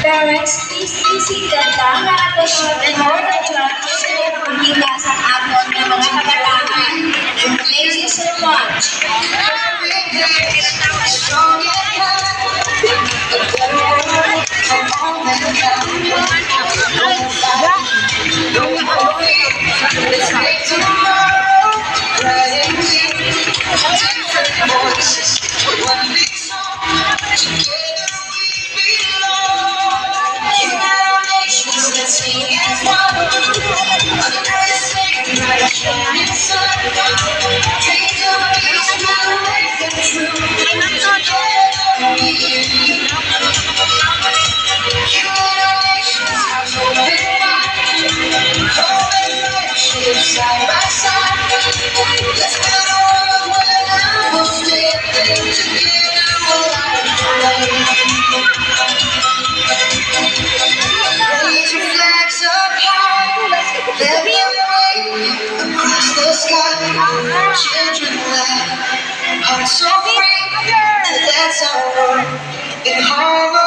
Parents, please visit the Dama Shop and order drugs mula sa abot ng mga kabataan. Thank you so much. Side by side, let's build a world where love will stay. Together we'll light the flame. Raise your flags up high, let them wave across the sky. Children laugh, hearts so free. That's our world in harmony.